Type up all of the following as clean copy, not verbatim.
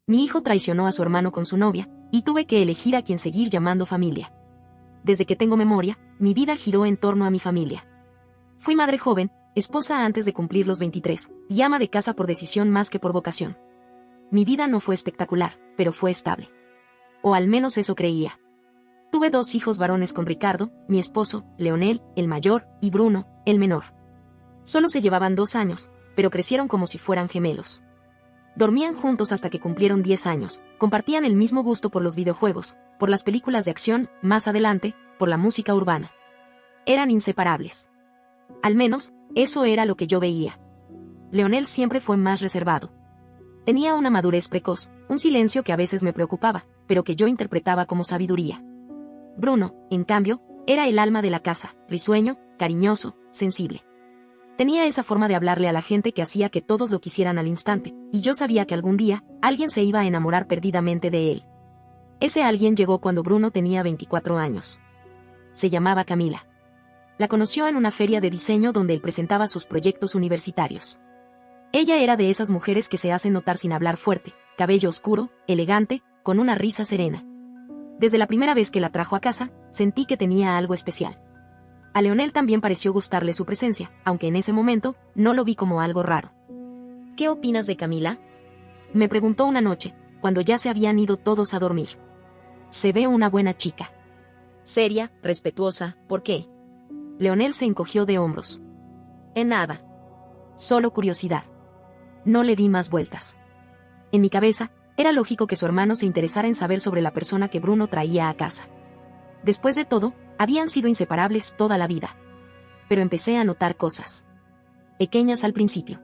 Mi hijo traicionó a su hermano con su novia, y tuve que elegir a quien seguir llamando familia. Desde que tengo memoria, mi vida giró en torno a mi familia. Fui madre joven, esposa antes de cumplir los 23, y ama de casa por decisión más que por vocación. Mi vida no fue espectacular, pero fue estable. O al menos eso creía. Tuve 2 hijos varones con Ricardo, mi esposo, Leonel, el mayor, y Bruno, el menor. Solo se llevaban 2 años, pero crecieron como si fueran gemelos. Dormían juntos hasta que cumplieron 10 años, compartían el mismo gusto por los videojuegos, por las películas de acción, más adelante, por la música urbana. Eran inseparables. Al menos, eso era lo que yo veía. Leonel siempre fue más reservado. Tenía una madurez precoz, un silencio que a veces me preocupaba, pero que yo interpretaba como sabiduría. Bruno, en cambio, era el alma de la casa, risueño, cariñoso, sensible. Tenía esa forma de hablarle a la gente que hacía que todos lo quisieran al instante, y yo sabía que algún día, alguien se iba a enamorar perdidamente de él. Ese alguien llegó cuando Bruno tenía 24 años. Se llamaba Camila. La conoció en una feria de diseño donde él presentaba sus proyectos universitarios. Ella era de esas mujeres que se hacen notar sin hablar fuerte, cabello oscuro, elegante, con una risa serena. Desde la primera vez que la trajo a casa, sentí que tenía algo especial. A Leonel también pareció gustarle su presencia, aunque en ese momento, no lo vi como algo raro. ¿Qué opinas de Camila?, me preguntó una noche, cuando ya se habían ido todos a dormir. Se ve una buena chica. Seria, respetuosa, ¿por qué? Leonel se encogió de hombros. En nada. Solo curiosidad. No le di más vueltas. En mi cabeza, era lógico que su hermano se interesara en saber sobre la persona que Bruno traía a casa. Después de todo, habían sido inseparables toda la vida. Pero empecé a notar cosas. Pequeñas al principio.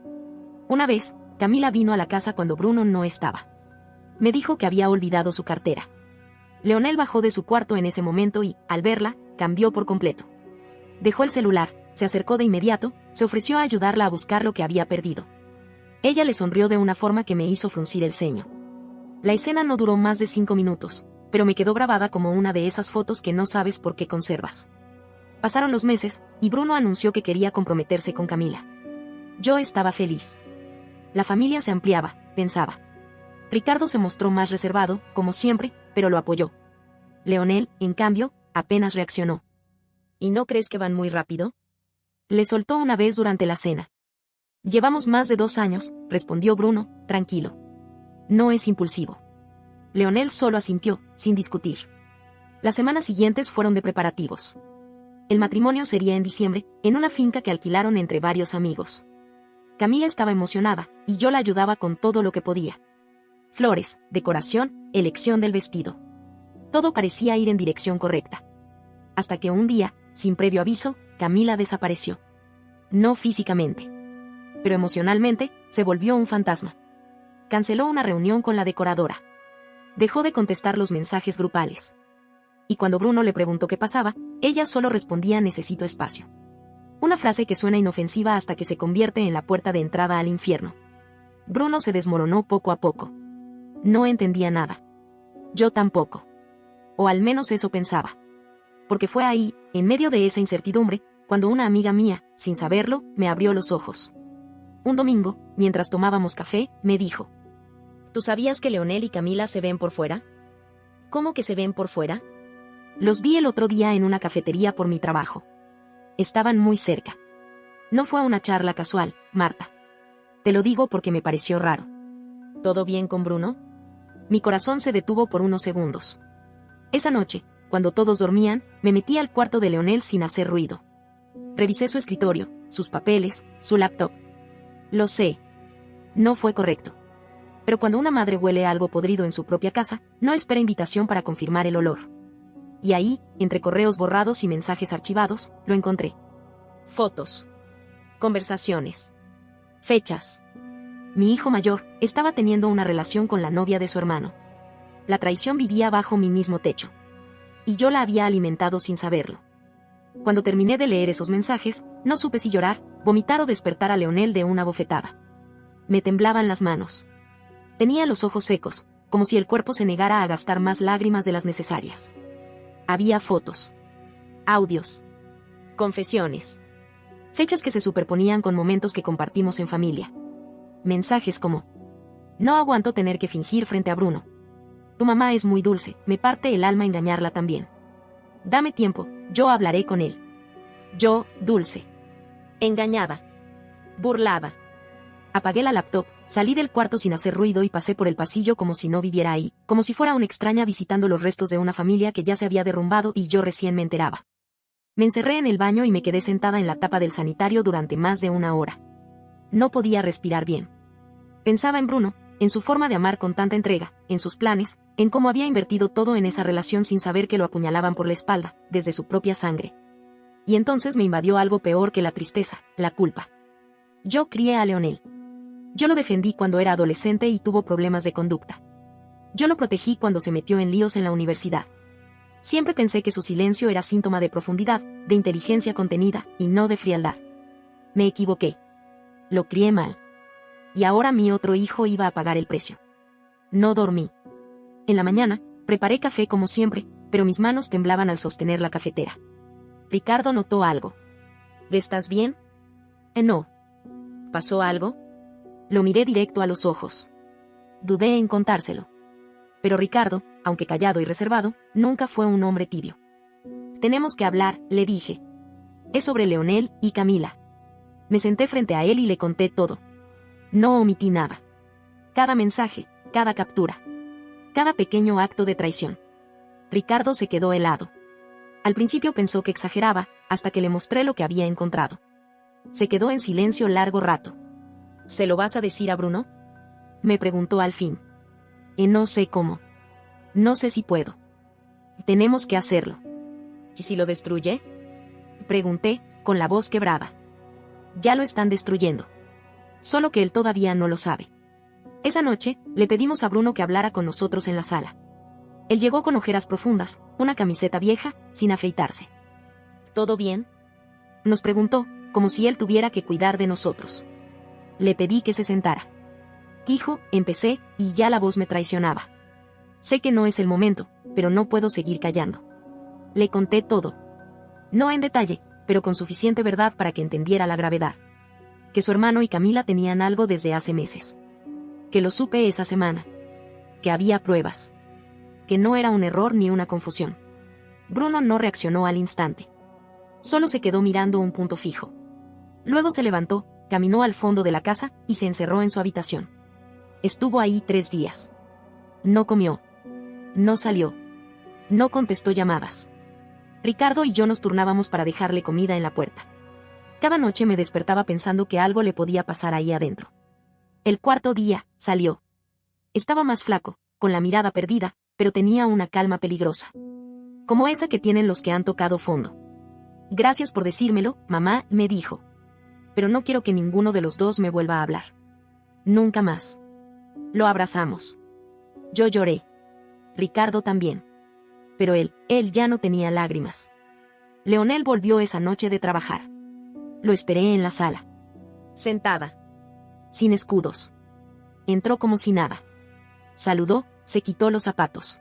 Una vez, Camila vino a la casa cuando Bruno no estaba. Me dijo que había olvidado su cartera. Leonel bajó de su cuarto en ese momento y, al verla, cambió por completo. Dejó el celular, se acercó de inmediato, se ofreció a ayudarla a buscar lo que había perdido. Ella le sonrió de una forma que me hizo fruncir el ceño. La escena no duró más de 5 minutos, pero me quedó grabada como una de esas fotos que no sabes por qué conservas. Pasaron los meses, y Bruno anunció que quería comprometerse con Camila. Yo estaba feliz. La familia se ampliaba, pensaba. Ricardo se mostró más reservado, como siempre, pero lo apoyó. Leonel, en cambio, apenas reaccionó. ¿Y no crees que van muy rápido?, le soltó una vez durante la cena. Llevamos más de 2 años, respondió Bruno, tranquilo. No es impulsivo. Leonel solo asintió, sin discutir. Las semanas siguientes fueron de preparativos. El matrimonio sería en diciembre, en una finca que alquilaron entre varios amigos. Camila estaba emocionada, y yo la ayudaba con todo lo que podía. Flores, decoración, elección del vestido. Todo parecía ir en dirección correcta. Hasta que un día, sin previo aviso, Camila desapareció. No físicamente. Pero emocionalmente, se volvió un fantasma. Canceló una reunión con la decoradora. Dejó de contestar los mensajes grupales. Y cuando Bruno le preguntó qué pasaba, ella solo respondía necesito espacio. Una frase que suena inofensiva hasta que se convierte en la puerta de entrada al infierno. Bruno se desmoronó poco a poco. No entendía nada. Yo tampoco. O al menos eso pensaba. Porque fue ahí, en medio de esa incertidumbre, cuando una amiga mía, sin saberlo, me abrió los ojos. Un domingo, mientras tomábamos café, me dijo: ¿Tú sabías que Leonel y Camila se ven por fuera? ¿Cómo que se ven por fuera? Los vi el otro día en una cafetería por mi trabajo. Estaban muy cerca. No fue una charla casual, Marta. Te lo digo porque me pareció raro. ¿Todo bien con Bruno? Mi corazón se detuvo por unos segundos. Esa noche, cuando todos dormían, me metí al cuarto de Leonel sin hacer ruido. Revisé su escritorio, sus papeles, su laptop. Lo sé. No fue correcto. Pero cuando una madre huele algo podrido en su propia casa, no espera invitación para confirmar el olor. Y ahí, entre correos borrados y mensajes archivados, lo encontré. Fotos. Conversaciones. Fechas. Mi hijo mayor estaba teniendo una relación con la novia de su hermano. La traición vivía bajo mi mismo techo. Y yo la había alimentado sin saberlo. Cuando terminé de leer esos mensajes, no supe si llorar, vomitar o despertar a Leonel de una bofetada. Me temblaban las manos. Tenía los ojos secos, como si el cuerpo se negara a gastar más lágrimas de las necesarias. Había fotos. Audios. Confesiones. Fechas que se superponían con momentos que compartimos en familia. Mensajes como: No aguanto tener que fingir frente a Bruno. Tu mamá es muy dulce, me parte el alma engañarla también. Dame tiempo, yo hablaré con él. Yo, dulce. Engañada. Burlada. Apagué la laptop, salí del cuarto sin hacer ruido y pasé por el pasillo como si no viviera ahí, como si fuera una extraña visitando los restos de una familia que ya se había derrumbado y yo recién me enteraba. Me encerré en el baño y me quedé sentada en la tapa del sanitario durante más de una hora. No podía respirar bien. Pensaba en Bruno, en su forma de amar con tanta entrega, en sus planes, en cómo había invertido todo en esa relación sin saber que lo apuñalaban por la espalda, desde su propia sangre. Y entonces me invadió algo peor que la tristeza, la culpa. Yo crié a Leonel. Yo lo defendí cuando era adolescente y tuvo problemas de conducta. Yo lo protegí cuando se metió en líos en la universidad. Siempre pensé que su silencio era síntoma de profundidad, de inteligencia contenida, y no de frialdad. Me equivoqué. Lo crié mal. Y ahora mi otro hijo iba a pagar el precio. No dormí. En la mañana, preparé café como siempre, pero mis manos temblaban al sostener la cafetera. Ricardo notó algo. ¿Estás bien? No. ¿Pasó algo? Lo miré directo a los ojos. Dudé en contárselo. Pero Ricardo, aunque callado y reservado, nunca fue un hombre tibio. Tenemos que hablar, le dije. Es sobre Leonel y Camila. Me senté frente a él y le conté todo. No omití nada. Cada mensaje, cada captura. Cada pequeño acto de traición. Ricardo se quedó helado. Al principio pensó que exageraba, hasta que le mostré lo que había encontrado. Se quedó en silencio largo rato. ¿Se lo vas a decir a Bruno? Me preguntó al fin. No sé cómo. No sé si puedo. Tenemos que hacerlo. ¿Y si lo destruye? Pregunté, con la voz quebrada. Ya lo están destruyendo. Solo que él todavía no lo sabe. Esa noche, le pedimos a Bruno que hablara con nosotros en la sala. Él llegó con ojeras profundas, una camiseta vieja, sin afeitarse. ¿Todo bien? Nos preguntó, como si él tuviera que cuidar de nosotros. Le pedí que se sentara. Dijo, empecé, y ya la voz me traicionaba. Sé que no es el momento, pero no puedo seguir callando. Le conté todo. No en detalle, pero con suficiente verdad para que entendiera la gravedad. Que su hermano y Camila tenían algo desde hace meses. Que lo supe esa semana. Que había pruebas. Que no era un error ni una confusión. Bruno no reaccionó al instante. Solo se quedó mirando un punto fijo. Luego se levantó, caminó al fondo de la casa y se encerró en su habitación. Estuvo ahí 3 días. No comió. No salió. No contestó llamadas. Ricardo y yo nos turnábamos para dejarle comida en la puerta. Cada noche me despertaba pensando que algo le podía pasar ahí adentro. El 4.º día, salió. Estaba más flaco, con la mirada perdida, pero tenía una calma peligrosa. Como esa que tienen los que han tocado fondo. Gracias por decírmelo, mamá, me dijo. Pero no quiero que ninguno de los dos me vuelva a hablar. Nunca más. Lo abrazamos. Yo lloré. Ricardo también. Pero él ya no tenía lágrimas. Leonel volvió esa noche de trabajar. Lo esperé en la sala. Sentada. Sin escudos. Entró como si nada. Saludó, se quitó los zapatos.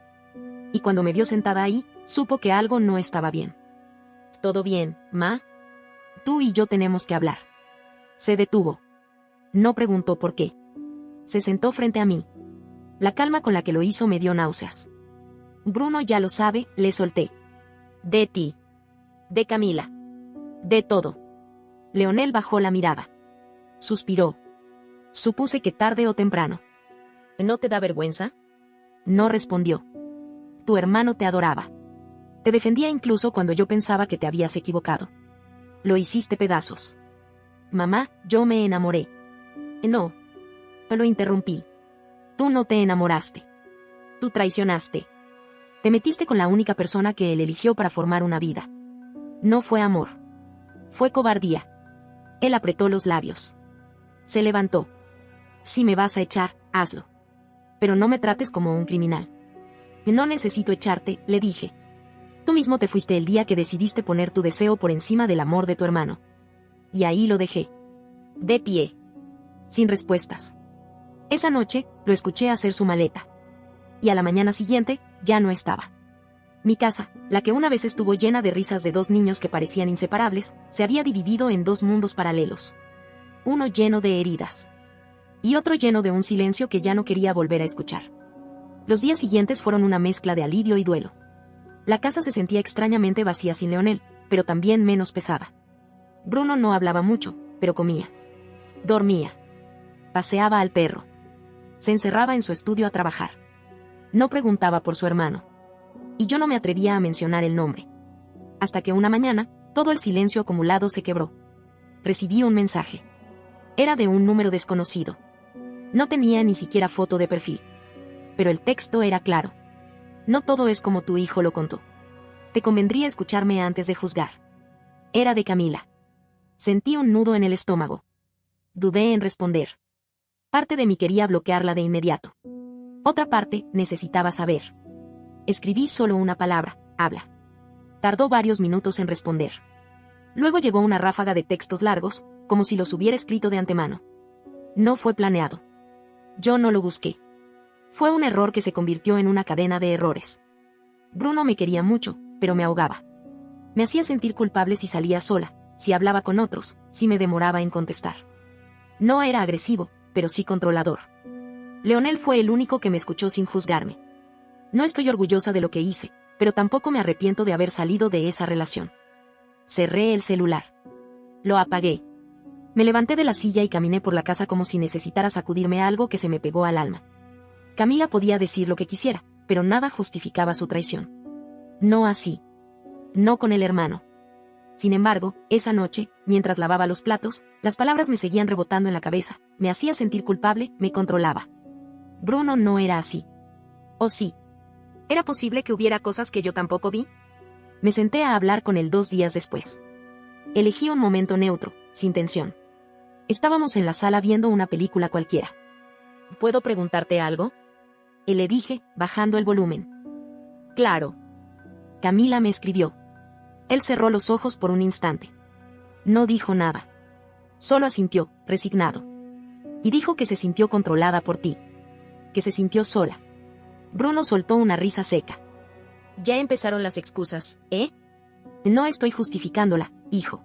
Y cuando me vio sentada ahí, supo que algo no estaba bien. ¿Todo bien, ma? Tú y yo tenemos que hablar. Se detuvo. No preguntó por qué. Se sentó frente a mí. La calma con la que lo hizo me dio náuseas. Bruno ya lo sabe, le solté. De ti. De Camila. De todo. Leonel bajó la mirada. Suspiró. Supuse que tarde o temprano. ¿No te da vergüenza? No respondió. Tu hermano te adoraba. Te defendía incluso cuando yo pensaba que te habías equivocado. Lo hiciste pedazos. Mamá, yo me enamoré. No. Lo interrumpí. Tú no te enamoraste. Tú traicionaste. Te metiste con la única persona que él eligió para formar una vida. No fue amor. Fue cobardía. Él apretó los labios. Se levantó. Si me vas a echar, hazlo. Pero no me trates como un criminal. No necesito echarte, le dije. Tú mismo te fuiste el día que decidiste poner tu deseo por encima del amor de tu hermano. Y ahí lo dejé. De pie. Sin respuestas. Esa noche, lo escuché hacer su maleta. Y a la mañana siguiente, ya no estaba. Mi casa, la que una vez estuvo llena de risas de 2 niños que parecían inseparables, se había dividido en 2 mundos paralelos. Uno lleno de heridas. y otro lleno de un silencio que ya no quería volver a escuchar. Los días siguientes fueron una mezcla de alivio y duelo. La casa se sentía extrañamente vacía sin Leonel, pero también menos pesada. Bruno no hablaba mucho, pero comía. Dormía. Paseaba al perro. Se encerraba en su estudio a trabajar. No preguntaba por su hermano. Y yo no me atrevía a mencionar el nombre. Hasta que una mañana, todo el silencio acumulado se quebró. Recibí un mensaje. Era de un número desconocido. No tenía ni siquiera foto de perfil. Pero el texto era claro. No todo es como tu hijo lo contó. Te convendría escucharme antes de juzgar. Era de Camila. Sentí un nudo en el estómago. Dudé en responder. Parte de mí quería bloquearla de inmediato. Otra parte necesitaba saber. Escribí solo una palabra: habla. Tardó varios minutos en responder. Luego llegó una ráfaga de textos largos, como si los hubiera escrito de antemano. No fue planeado. Yo no lo busqué. Fue un error que se convirtió en una cadena de errores. Bruno me quería mucho, pero me ahogaba. Me hacía sentir culpable si salía sola, si hablaba con otros, si me demoraba en contestar. No era agresivo, pero sí controlador. Leonel fue el único que me escuchó sin juzgarme. No estoy orgullosa de lo que hice, pero tampoco me arrepiento de haber salido de esa relación. Cerré el celular. Lo apagué. Me levanté de la silla y caminé por la casa como si necesitara sacudirme algo que se me pegó al alma. Camila podía decir lo que quisiera, pero nada justificaba su traición. No así. No con el hermano. Sin embargo, esa noche, mientras lavaba los platos, las palabras me seguían rebotando en la cabeza, me hacía sentir culpable, me controlaba. Bruno no era así. ¿O sí? ¿Era posible que hubiera cosas que yo tampoco vi? Me senté a hablar con él 2 días después. Elegí un momento neutro, sin tensión. Estábamos en la sala viendo una película cualquiera. ¿Puedo preguntarte algo?, le dije, bajando el volumen. Claro. Camila me escribió. Él cerró los ojos por un instante. No dijo nada. Solo asintió, resignado. Y dijo que se sintió controlada por ti. Que se sintió sola. Bruno soltó una risa seca. Ya empezaron las excusas, ¿eh? No estoy justificándola, hijo.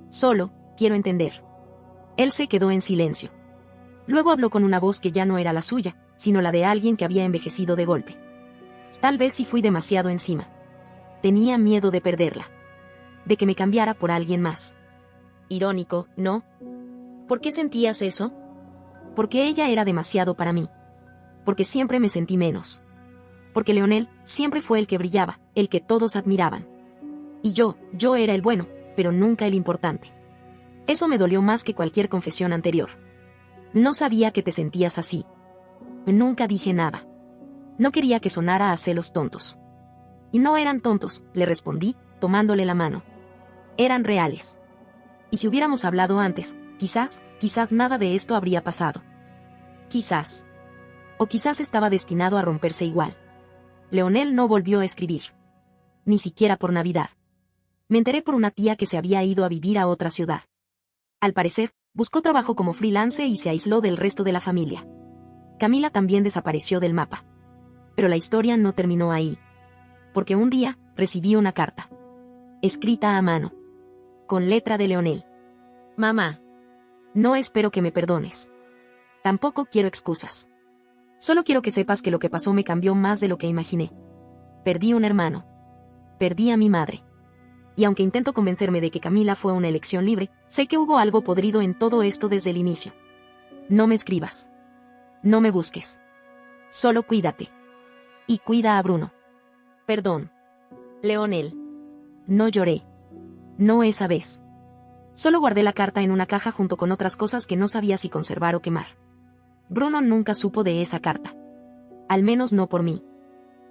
Solo, quiero entender. Él se quedó en silencio. Luego habló con una voz que ya no era la suya, sino la de alguien que había envejecido de golpe. Tal vez sí fui demasiado encima. Tenía miedo de perderla. De que me cambiara por alguien más. Irónico, ¿no? ¿Por qué sentías eso? Porque ella era demasiado para mí. Porque siempre me sentí menos. Porque Leonel siempre fue el que brillaba, el que todos admiraban. Y yo era el bueno, pero nunca el importante. Eso me dolió más que cualquier confesión anterior. No sabía que te sentías así. Nunca dije nada. No quería que sonara a celos tontos. Y no eran tontos, le respondí, tomándole la mano. Eran reales. Y si hubiéramos hablado antes, quizás nada de esto habría pasado. Quizás. O quizás estaba destinado a romperse igual. Leonel no volvió a escribir. Ni siquiera por Navidad. Me enteré por una tía que se había ido a vivir a otra ciudad. Al parecer, buscó trabajo como freelance y se aisló del resto de la familia. Camila también desapareció del mapa. Pero la historia no terminó ahí. Porque un día, recibí una carta. Escrita a mano. Con letra de Leonel. Mamá. No espero que me perdones. Tampoco quiero excusas. Solo quiero que sepas que lo que pasó me cambió más de lo que imaginé. Perdí un hermano. Perdí a mi madre. Y aunque intento convencerme de que Camila fue una elección libre, sé que hubo algo podrido en todo esto desde el inicio. No me escribas. No me busques. Solo cuídate. Y cuida a Bruno. Perdón. Leonel. No lloré. No esa vez. Solo guardé la carta en una caja junto con otras cosas que no sabía si conservar o quemar. Bruno nunca supo de esa carta. Al menos no por mí.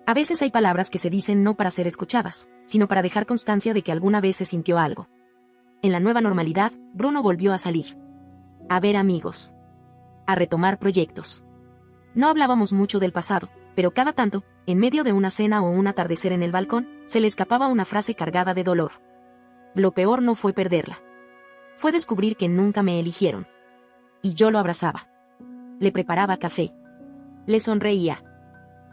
A veces hay palabras que se dicen no para ser escuchadas, sino para dejar constancia de que alguna vez se sintió algo. En la nueva normalidad, Bruno volvió a salir. A ver amigos. A retomar proyectos. No hablábamos mucho del pasado, pero cada tanto, en medio de una cena o un atardecer en el balcón, se le escapaba una frase cargada de dolor. Lo peor no fue perderla. Fue descubrir que nunca me eligieron. Y yo lo abrazaba. Le preparaba café. Le sonreía.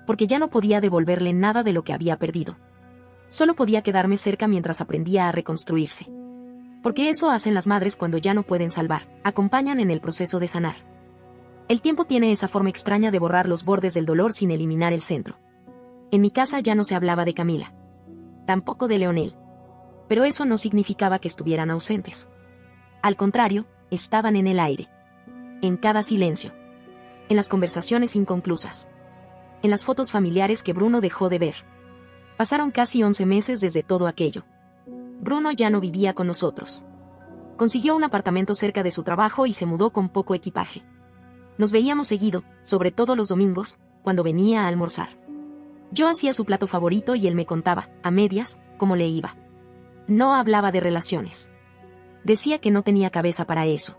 Porque ya no podía devolverle nada de lo que había perdido. Solo podía quedarme cerca mientras aprendía a reconstruirse. Porque eso hacen las madres cuando ya no pueden salvar, acompañan en el proceso de sanar. El tiempo tiene esa forma extraña de borrar los bordes del dolor sin eliminar el centro. En mi casa ya no se hablaba de Camila. Tampoco de Leonel. Pero eso no significaba que estuvieran ausentes. Al contrario, estaban en el aire. En cada silencio. En las conversaciones inconclusas. En las fotos familiares que Bruno dejó de ver. Pasaron casi 11 meses desde todo aquello. Bruno ya no vivía con nosotros. Consiguió un apartamento cerca de su trabajo y se mudó con poco equipaje. Nos veíamos seguido, sobre todo los domingos, cuando venía a almorzar. Yo hacía su plato favorito y él me contaba, a medias, cómo le iba. No hablaba de relaciones. Decía que no tenía cabeza para eso.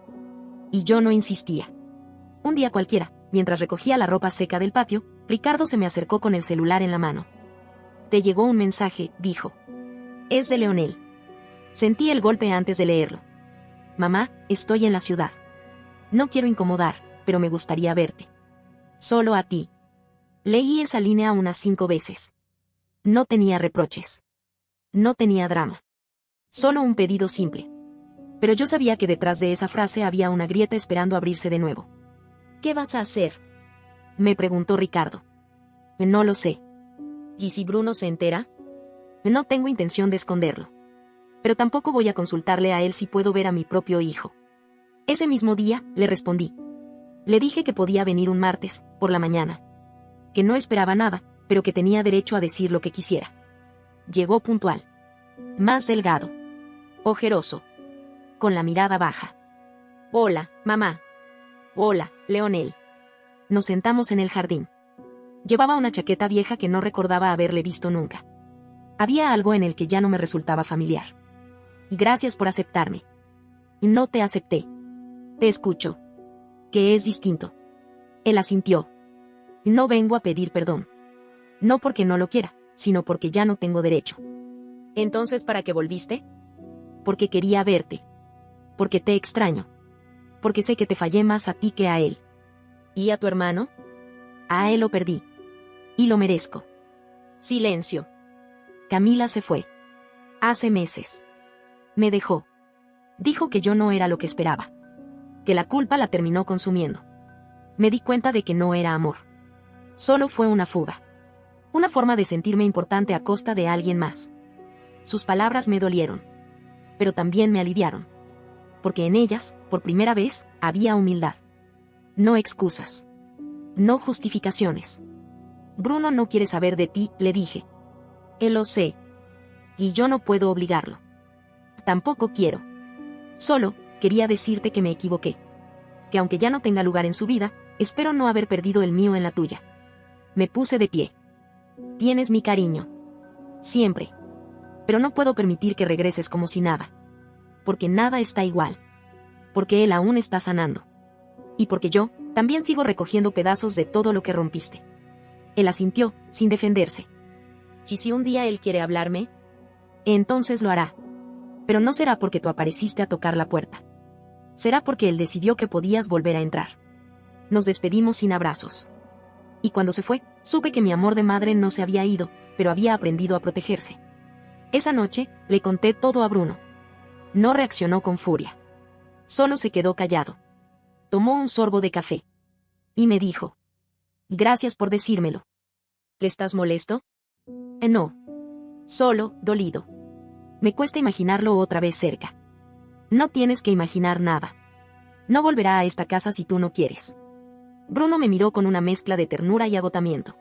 Y yo no insistía. Un día cualquiera, mientras recogía la ropa seca del patio, Ricardo se me acercó con el celular en la mano. «Te llegó un mensaje», dijo. «Es de Leonel». Sentí el golpe antes de leerlo. «Mamá, estoy en la ciudad. No quiero incomodar, pero me gustaría verte. Solo a ti». Leí esa línea unas 5 veces. No tenía reproches. No tenía drama. Solo un pedido simple. Pero yo sabía que detrás de esa frase había una grieta esperando abrirse de nuevo. «¿Qué vas a hacer?», me preguntó Ricardo. «No lo sé». «¿Y si Bruno se entera?». «No tengo intención de esconderlo. Pero tampoco voy a consultarle a él si puedo ver a mi propio hijo». Ese mismo día, le respondí. Le dije que podía venir un martes, por la mañana. Que no esperaba nada, pero que tenía derecho a decir lo que quisiera. Llegó puntual. Más delgado. Ojeroso. Con la mirada baja. «Hola, mamá». «Hola, Leonel». Nos sentamos en el jardín. Llevaba una chaqueta vieja que no recordaba haberle visto nunca. Había algo en el que ya no me resultaba familiar. «Gracias por aceptarme». «No te acepté. Te escucho. Que es distinto». Él asintió. «No vengo a pedir perdón. No porque no lo quiera, sino porque ya no tengo derecho». «¿Entonces para qué volviste?». «Porque quería verte. Porque te extraño. Porque sé que te fallé más a ti que a él». «¿Y a tu hermano?». «A él lo perdí. Y lo merezco». Silencio. Camila se fue. Hace meses. Me dejó. Dijo que yo no era lo que esperaba. Que la culpa la terminó consumiendo. Me di cuenta de que no era amor. Solo fue una fuga. Una forma de sentirme importante a costa de alguien más. Sus palabras me dolieron. Pero también me aliviaron. Porque en ellas, por primera vez, había humildad. No excusas. No justificaciones. «Bruno no quiere saber de ti», le dije. «Él lo sé. Y yo no puedo obligarlo. Tampoco quiero. Solo, quería decirte que me equivoqué. Que aunque ya no tenga lugar en su vida, espero no haber perdido el mío en la tuya». Me puse de pie. «Tienes mi cariño. Siempre. Pero no puedo permitir que regreses como si nada. Porque nada está igual. Porque él aún está sanando. Y porque yo, también sigo recogiendo pedazos de todo lo que rompiste». Él asintió, sin defenderse. «¿Y si un día él quiere hablarme?». «Entonces lo hará. Pero no será porque tú apareciste a tocar la puerta. Será porque él decidió que podías volver a entrar». Nos despedimos sin abrazos. Y cuando se fue, supe que mi amor de madre no se había ido, pero había aprendido a protegerse. Esa noche, le conté todo a Bruno. No reaccionó con furia. Solo se quedó callado. Tomó un sorbo de café. Y me dijo: «Gracias por decírmelo». «¿Le estás molesto?». No. Solo, dolido. Me cuesta imaginarlo otra vez cerca». «No tienes que imaginar nada. No volverá a esta casa si tú no quieres». Bruno me miró con una mezcla de ternura y agotamiento.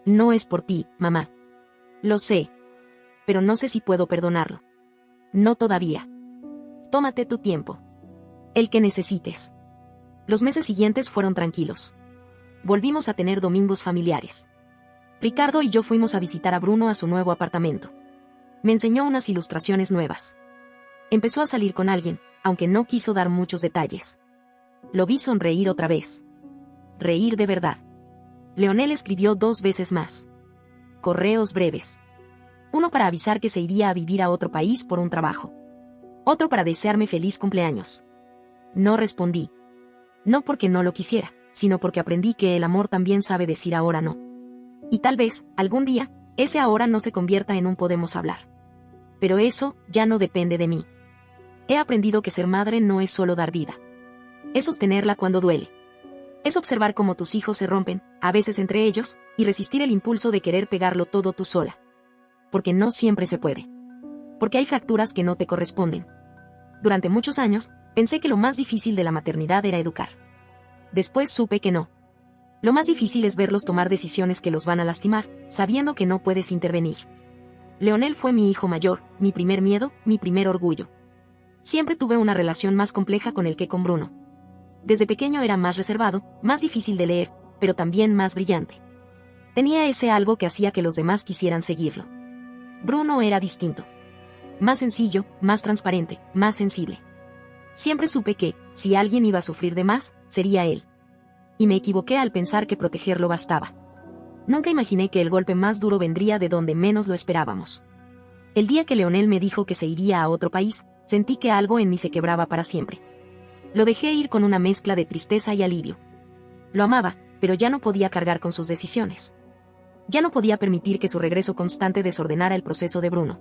«No es por ti, mamá. Lo sé. Pero no sé si puedo perdonarlo. No todavía. Tómate tu tiempo. El que necesites». Los meses siguientes fueron tranquilos. Volvimos a tener domingos familiares. Ricardo y yo fuimos a visitar a Bruno a su nuevo apartamento. Me enseñó unas ilustraciones nuevas. Empezó a salir con alguien, aunque no quiso dar muchos detalles. Lo vi sonreír otra vez. Reír de verdad. Leonel escribió 2 veces más. Correos breves. Uno para avisar que se iría a vivir a otro país por un trabajo. Otro para desearme feliz cumpleaños. No respondí. No porque no lo quisiera, sino porque aprendí que el amor también sabe decir ahora no. Y tal vez, algún día, ese ahora no se convierta en un podemos hablar. Pero eso ya no depende de mí. He aprendido que ser madre no es solo dar vida. Es sostenerla cuando duele. Es observar cómo tus hijos se rompen, a veces entre ellos, y resistir el impulso de querer pegarlo todo tú sola. Porque no siempre se puede. Porque hay fracturas que no te corresponden. Durante muchos años, pensé que lo más difícil de la maternidad era educar. Después supe que no. Lo más difícil es verlos tomar decisiones que los van a lastimar, sabiendo que no puedes intervenir. Leonel fue mi hijo mayor, mi primer miedo, mi primer orgullo. Siempre tuve una relación más compleja con él que con Bruno. Desde pequeño era más reservado, más difícil de leer, pero también más brillante. Tenía ese algo que hacía que los demás quisieran seguirlo. Bruno era distinto. Más sencillo, más transparente, más sensible. Siempre supe que, si alguien iba a sufrir de más, sería él. Y me equivoqué al pensar que protegerlo bastaba. Nunca imaginé que el golpe más duro vendría de donde menos lo esperábamos. El día que Leonel me dijo que se iría a otro país, sentí que algo en mí se quebraba para siempre. Lo dejé ir con una mezcla de tristeza y alivio. Lo amaba, pero ya no podía cargar con sus decisiones. Ya no podía permitir que su regreso constante desordenara el proceso de Bruno.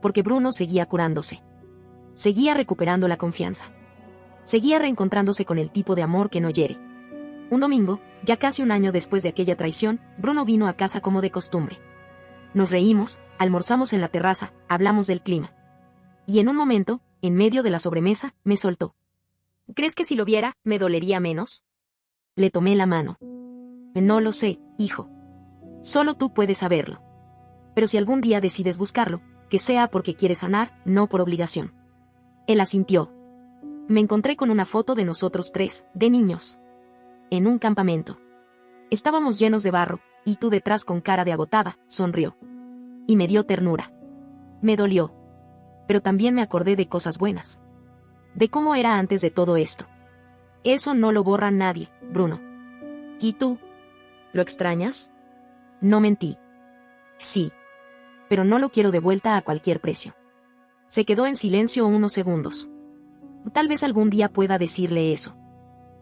Porque Bruno seguía curándose. Seguía recuperando la confianza. Seguía reencontrándose con el tipo de amor que no hiere. Un domingo, ya casi un año después de aquella traición, Bruno vino a casa como de costumbre. Nos reímos, almorzamos en la terraza, hablamos del clima. Y en un momento, en medio de la sobremesa, me soltó. ¿Crees que si lo viera, me dolería menos? Le tomé la mano. No lo sé, hijo. Solo tú puedes saberlo. Pero si algún día decides buscarlo, que sea porque quieres sanar, no por obligación. Él asintió. Me encontré con una foto de nosotros tres, de niños. En un campamento. Estábamos llenos de barro, y tú detrás con cara de agotada, sonrió. Y me dio ternura. Me dolió. Pero también me acordé de cosas buenas. De cómo era antes de todo esto. Eso no lo borra nadie, Bruno. ¿Y tú? ¿Lo extrañas? No mentí. Sí. Pero no lo quiero de vuelta a cualquier precio. Se quedó en silencio unos segundos. Tal vez algún día pueda decirle eso.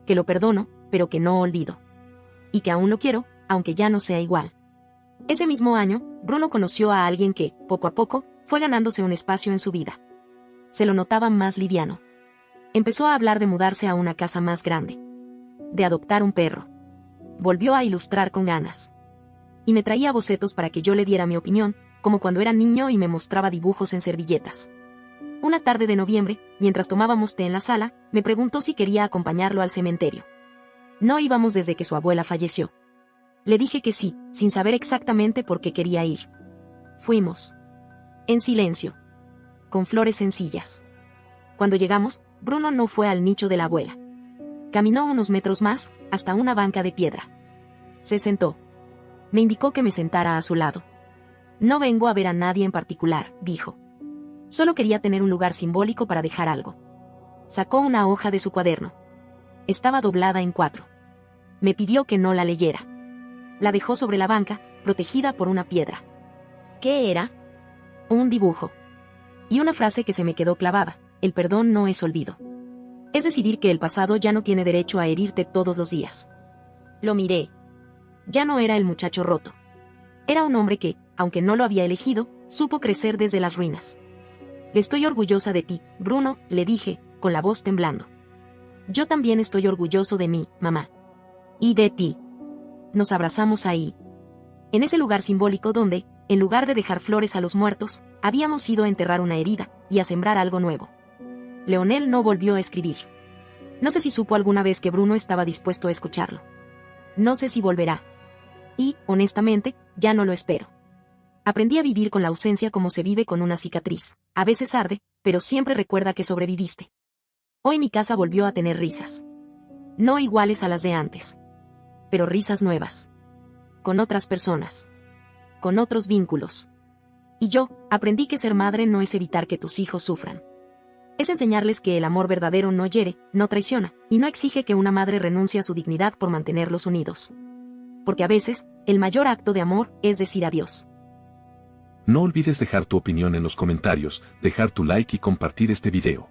Que lo perdono, pero que no olvido. Y que aún lo quiero, aunque ya no sea igual. Ese mismo año, Bruno conoció a alguien que, poco a poco, fue ganándose un espacio en su vida. Se lo notaba más liviano. Empezó a hablar de mudarse a una casa más grande. De adoptar un perro. Volvió a ilustrar con ganas. Y me traía bocetos para que yo le diera mi opinión, como cuando era niño y me mostraba dibujos en servilletas. Una tarde de noviembre, mientras tomábamos té en la sala, me preguntó si quería acompañarlo al cementerio. No íbamos desde que su abuela falleció. Le dije que sí, sin saber exactamente por qué quería ir. Fuimos. En silencio. Con flores sencillas. Cuando llegamos, Bruno no fue al nicho de la abuela. Caminó unos metros más, hasta una banca de piedra. Se sentó. Me indicó que me sentara a su lado. No vengo a ver a nadie en particular, dijo. Solo quería tener un lugar simbólico para dejar algo. Sacó una hoja de su cuaderno. Estaba doblada en 4. Me pidió que no la leyera. La dejó sobre la banca, protegida por una piedra. ¿Qué era? Un dibujo. Y una frase que se me quedó clavada: el perdón no es olvido. Es decidir que el pasado ya no tiene derecho a herirte todos los días. Lo miré. Ya no era el muchacho roto. Era un hombre que, aunque no lo había elegido, supo crecer desde las ruinas. Estoy orgullosa de ti, Bruno, le dije, con la voz temblando. Yo también estoy orgulloso de mí, mamá. Y de ti. Nos abrazamos ahí. En ese lugar simbólico donde, en lugar de dejar flores a los muertos, habíamos ido a enterrar una herida, y a sembrar algo nuevo. Leonel no volvió a escribir. No sé si supo alguna vez que Bruno estaba dispuesto a escucharlo. No sé si volverá. Y, honestamente, ya no lo espero. Aprendí a vivir con la ausencia como se vive con una cicatriz. A veces arde, pero siempre recuerda que sobreviviste. Hoy mi casa volvió a tener risas. No iguales a las de antes. Pero risas nuevas. Con otras personas. Con otros vínculos. Y yo, aprendí que ser madre no es evitar que tus hijos sufran. Es enseñarles que el amor verdadero no hiere, no traiciona, y no exige que una madre renuncie a su dignidad por mantenerlos unidos. Porque a veces, el mayor acto de amor es decir adiós. No olvides dejar tu opinión en los comentarios, dejar tu like y compartir este video.